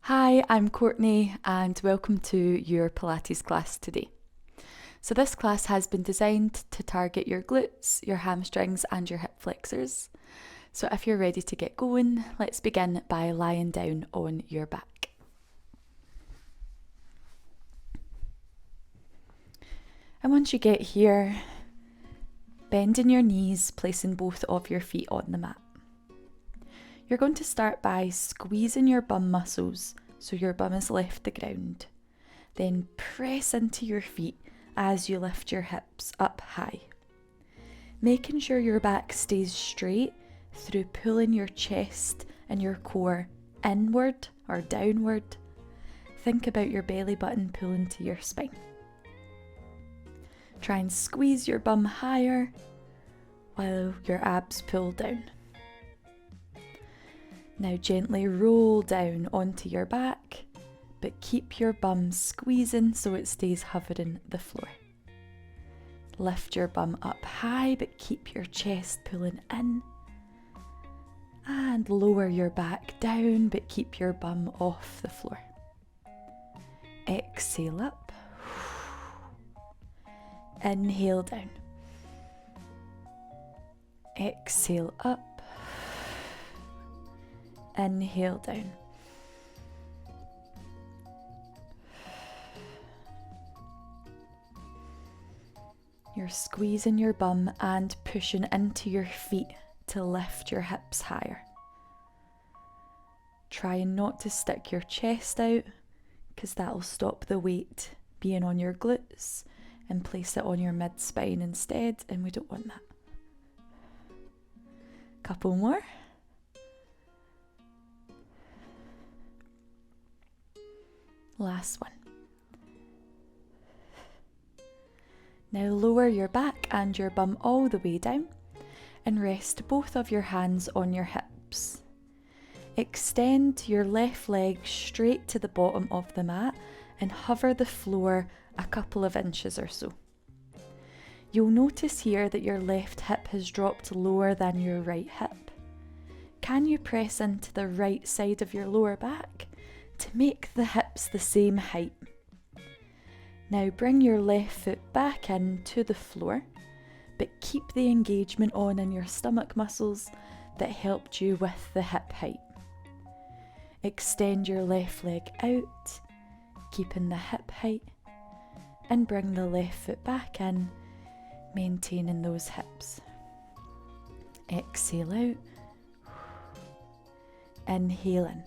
Hi, I'm Courtney and welcome to your Pilates class today. So this class has been designed to target your glutes, your hamstrings and your hip flexors. So if you're ready to get going, let's begin by lying down on your back. And once you get here, bend in your knees, placing both of your feet on the mat. You're going to start by squeezing your bum muscles so your bum is left the ground. Then press into your feet as you lift your hips up high. Making sure your back stays straight through pulling your chest and your core inward or downward. Think about your belly button pulling to your spine. Try and squeeze your bum higher while your abs pull down. Now gently roll down onto your back, but keep your bum squeezing so it stays hovering the floor. Lift your bum up high, but keep your chest pulling in. And lower your back down, but keep your bum off the floor. Exhale up. Inhale down. Exhale up. Inhale down. You're squeezing your bum and pushing into your feet to lift your hips higher. Trying not to stick your chest out because that'll stop the weight being on your glutes and place it on your mid-spine instead, and we don't want that. Couple more. Last one. Now lower your back and your bum all the way down and rest both of your hands on your hips. Extend your left leg straight to the bottom of the mat and hover the floor a couple of inches or so. You'll notice here that your left hip has dropped lower than your right hip. Can you press into the right side of your lower back to make the hips the same height? Now bring your left foot back in to the floor, but keep the engagement on in your stomach muscles that helped you with the hip height. Extend your left leg out, keeping the hip height, and bring the left foot back in, maintaining those hips. Exhale out, inhale in.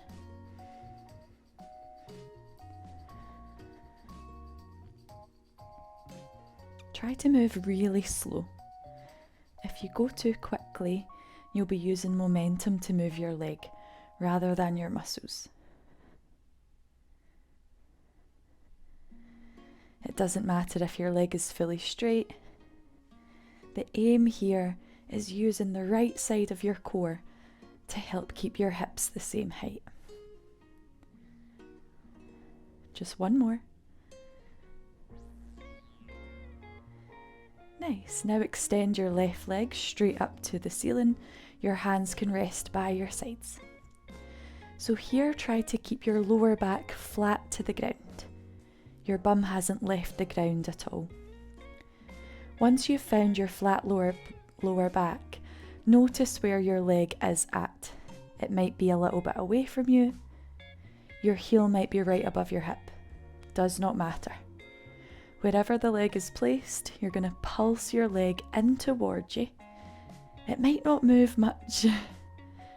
Try to move really slow. If you go too quickly, you'll be using momentum to move your leg rather than your muscles. It doesn't matter if your leg is fully straight. The aim here is using the right side of your core to help keep your hips the same height. Just one more. Nice. Now extend your left leg straight up to the ceiling. Your hands can rest by your sides. So here, try to keep your lower back flat to the ground. Your bum hasn't left the ground at all. Once you've found your flat lower back, notice where your leg is at. It might be a little bit away from you. Your heel might be right above your hip. Does not matter. Wherever the leg is placed, you're going to pulse your leg in towards you. It might not move much.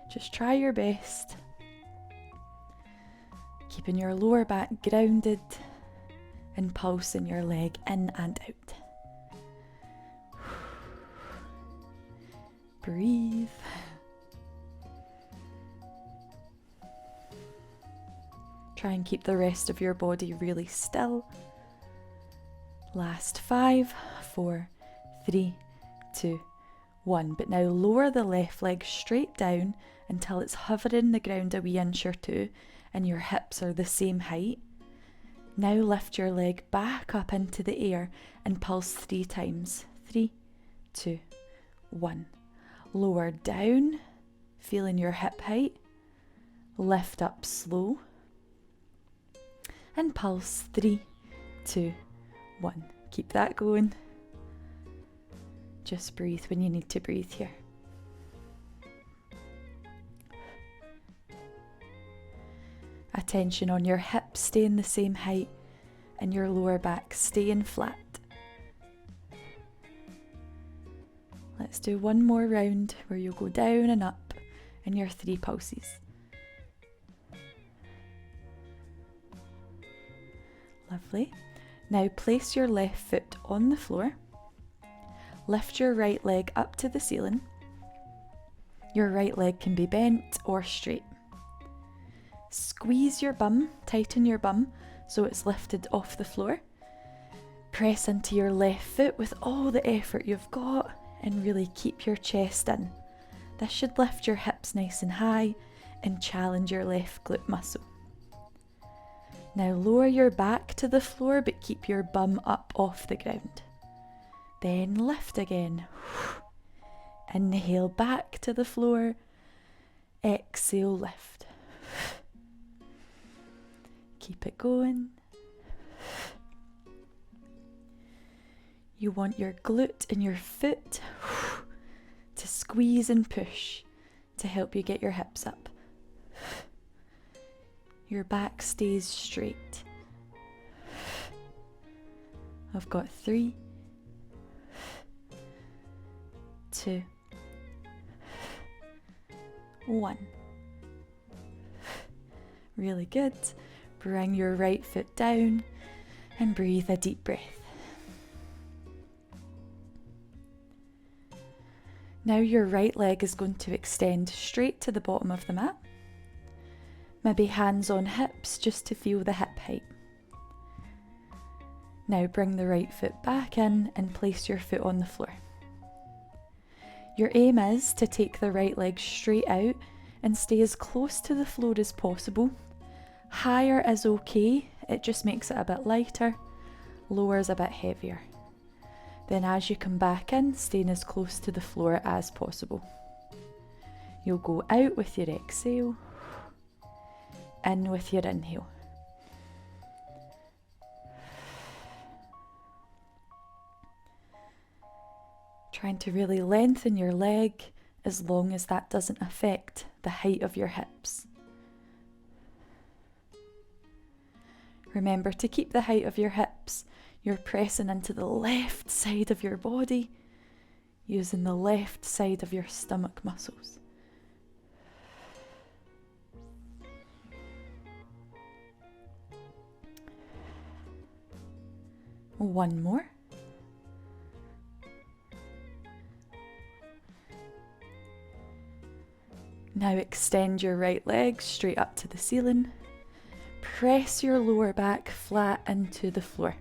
Just try your best. Keeping your lower back grounded and pulsing your leg in and out. Breathe. Try and keep the rest of your body really still. Last 5, 4, 3, 2, 1. But now lower the left leg straight down until it's hovering the ground a wee inch or two and your hips are the same height. Now lift your leg back up into the air and pulse 3 times. 3, 2, 1. Lower down, feeling your hip height. Lift up slow. and pulse. 3, 2, 1. Keep that going. Just breathe when you need to breathe here. Attention on your hips staying the same height and your lower back staying flat. Let's do one more round where you'll go down and up in your 3 pulses. Lovely. Now place your left foot on the floor. Lift your right leg up to the ceiling. Your right leg can be bent or straight. Squeeze your bum, tighten your bum so it's lifted off the floor. Press into your left foot with all the effort you've got and really keep your chest in. This should lift your hips nice and high and challenge your left glute muscle. Now lower your back to the floor but keep your bum up off the ground. Then lift again. Inhale back to the floor. Exhale, lift. Keep it going. You want your glute and your foot to squeeze and push to help you get your hips up. Your back stays straight. I've got 3, 2, 1. Really good. Bring your right foot down and breathe a deep breath. Now your right leg is going to extend straight to the bottom of the mat. Maybe hands on hips just to feel the hip height. Now bring the right foot back in and place your foot on the floor. Your aim is to take the right leg straight out and stay as close to the floor as possible. Higher is okay, it just makes it a bit lighter. Lower is a bit heavier. Then as you come back in, staying as close to the floor as possible. You'll go out with your exhale, in with your inhale. Trying to really lengthen your leg as long as that doesn't affect the height of your hips. Remember to keep the height of your hips. You're pressing into the left side of your body, using the left side of your stomach muscles. One more. Now extend your right leg straight up to the ceiling. Press your lower back flat into the floor.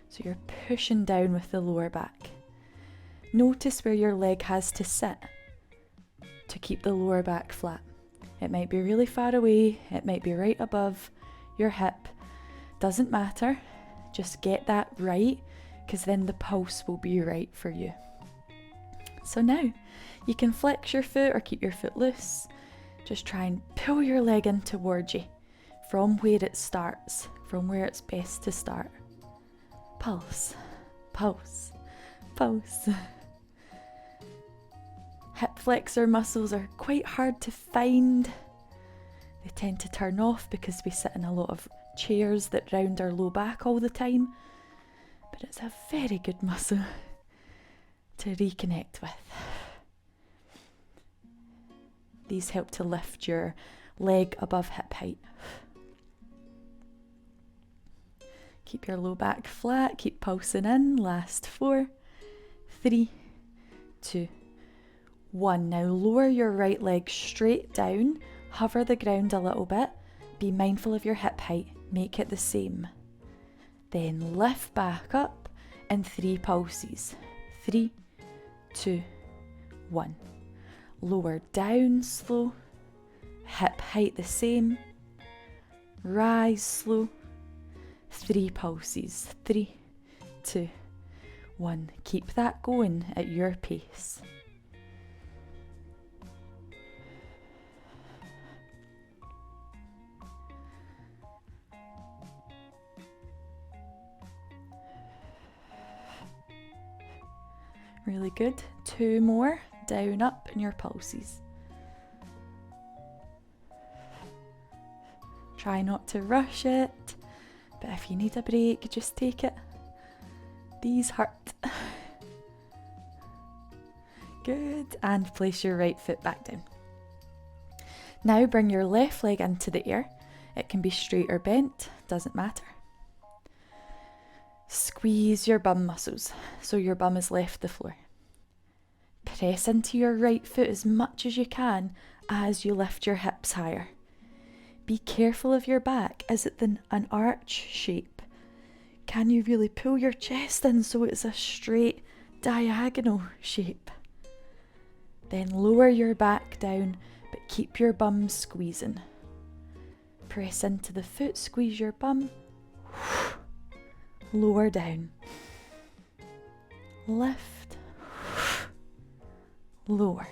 So you're pushing down with the lower back. Notice where your leg has to sit to keep the lower back flat. It might be really far away, it might be right above your hip. Doesn't matter, just get that right, because then the pulse will be right for you. So now, you can flex your foot or keep your foot loose. Just try and pull your leg in towards you from where it starts, from where it's best to start. Pulse, pulse, pulse. Hip flexor muscles are quite hard to find. They tend to turn off because we sit in a lot of chairs that round our low back all the time. But it's a very good muscle to reconnect with. These help to lift your leg above hip height. Keep your low back flat, keep pulsing in. Last 4, 3, 2, 1. Now lower your right leg straight down, hover the ground a little bit, be mindful of your hip height, make it the same. Then lift back up in 3 pulses. 3, 2, 1. Lower down slow, hip height the same, rise slow. 3 pulses. 3, 2, 1. Keep that going at your pace. Really good. 2 more, down, up in your pulses. Try not to rush it, but if you need a break, just take it. These hurt. Good, and place your right foot back down. Now bring your left leg into the air. It can be straight or bent, doesn't matter. Squeeze your bum muscles so your bum has left the floor. Press into your right foot as much as you can as you lift your hips higher. Be careful of your back. Is it an arch shape? Can you really pull your chest in so it's a straight diagonal shape? Then lower your back down, but keep your bum squeezing. Press into the foot, squeeze your bum. Lower down. Lift. Lower.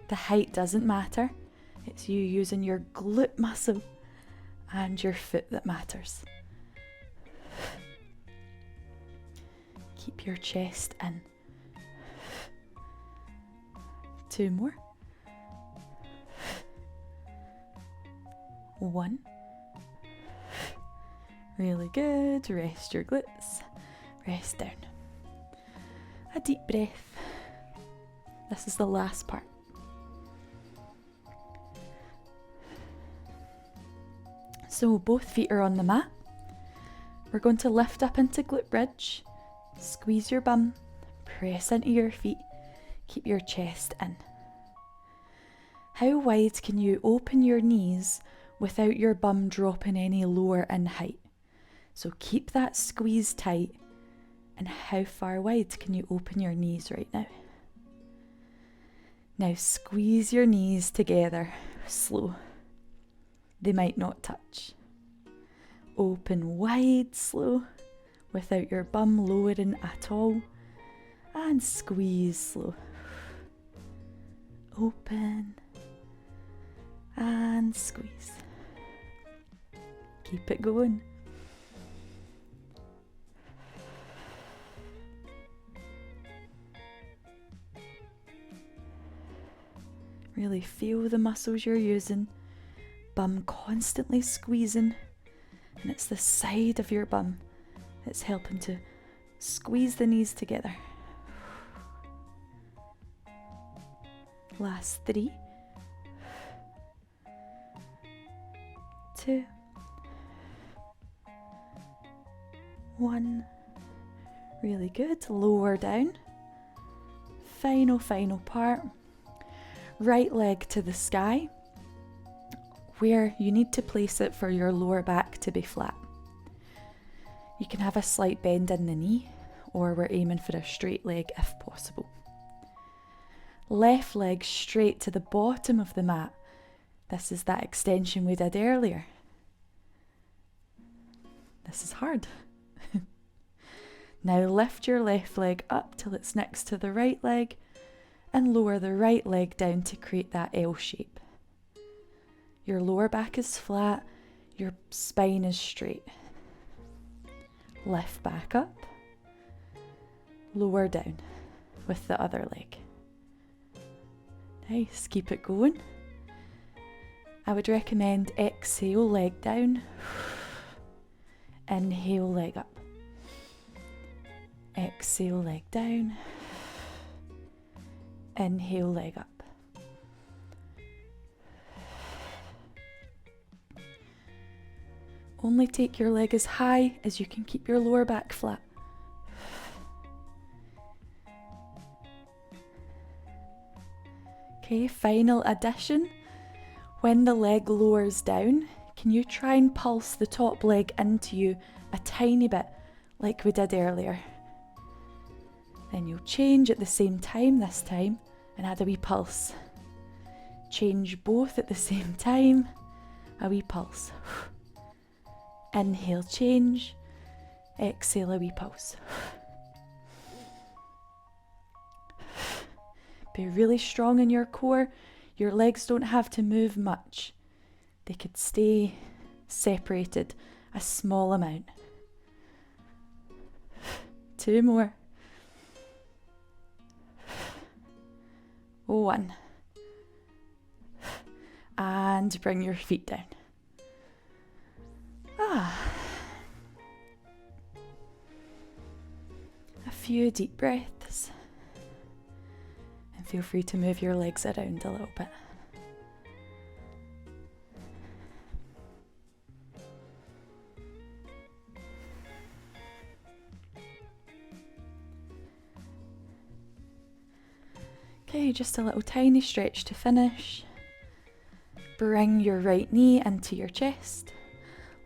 The height doesn't matter. It's you using your glute muscle and your foot that matters. Keep your chest in. 2 more. 1. Really good. Rest your glutes. Rest down. A deep breath. This is the last part. So both feet are on the mat. We're going to lift up into glute bridge. Squeeze your bum. Press into your feet. Keep your chest in. How wide can you open your knees without your bum dropping any lower in height? So keep that squeeze tight. And how far wide can you open your knees right now? Now squeeze your knees together, slow. They might not touch. Open wide, slow, without your bum lowering at all. And squeeze slow. Open and squeeze. Keep it going. Really feel the muscles you're using. Bum constantly squeezing, and it's the side of your bum that's helping to squeeze the knees together. Last 3, 2, 1. Really good. Lower down. Final part. Right leg to the sky, where you need to place it for your lower back to be flat. You can have a slight bend in the knee, or we're aiming for a straight leg if possible. Left leg straight to the bottom of the mat. This is that extension we did earlier. This is hard. Now lift your left leg up till it's next to the right leg and lower the right leg down to create that L shape. Your lower back is flat, your spine is straight. Lift back up, lower down with the other leg. Nice, keep it going. I would recommend exhale, leg down. Inhale, leg up. Exhale, leg down. Inhale, leg up. Only take your leg as high as you can keep your lower back flat. Okay, final addition. When the leg lowers down, can you try and pulse the top leg into you a tiny bit like we did earlier? Then you'll change at the same time this time and add a wee pulse. Change both at the same time, a wee pulse. Inhale, change. Exhale, a wee pulse. Be really strong in your core. Your legs don't have to move much. They could stay separated a small amount. 2 more. 1. And bring your feet down. A few deep breaths. And feel free to move your legs around a little bit. Okay, just a little tiny stretch to finish. Bring your right knee into your chest.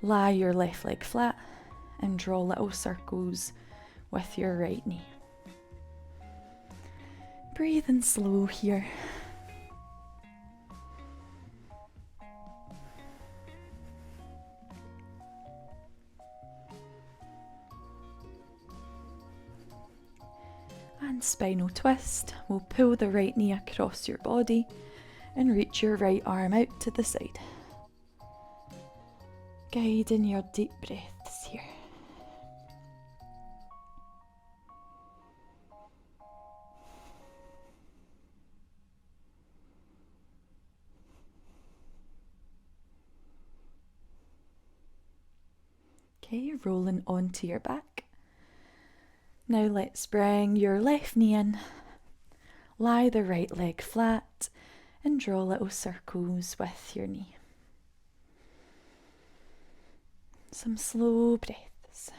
Lie your left leg flat and draw little circles with your right knee. Breathe in slow here. And spinal twist. We'll pull the right knee across your body and reach your right arm out to the side. Guiding your deep breaths here. Okay, rolling onto your back. Now let's bring your left knee in. Lie the right leg flat and draw little circles with your knee. Some slow breaths.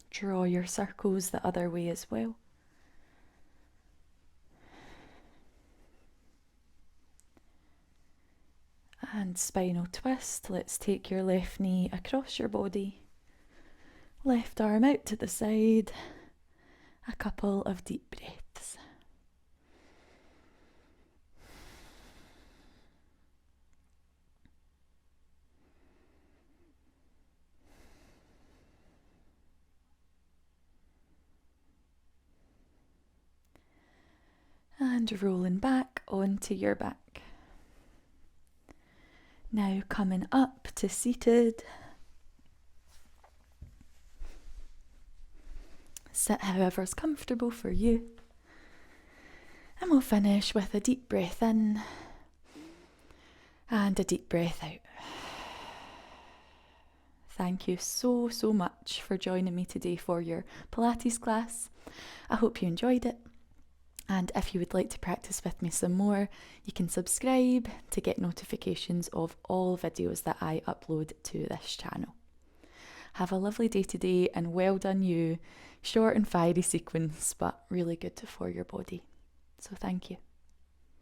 Draw your circles the other way as well. And spinal twist. Let's take your left knee across your body. Left arm out to the side. A couple of deep breaths. And rolling back onto your back. Now coming up to seated. Sit however's comfortable for you. And we'll finish with a deep breath in and a deep breath out. Thank you so much for joining me today for your Pilates class. I hope you enjoyed it. And if you would like to practice with me some more, you can subscribe to get notifications of all videos that I upload to this channel. Have a lovely day today and well done you. Short and fiery sequence, but really good for your body. So thank you.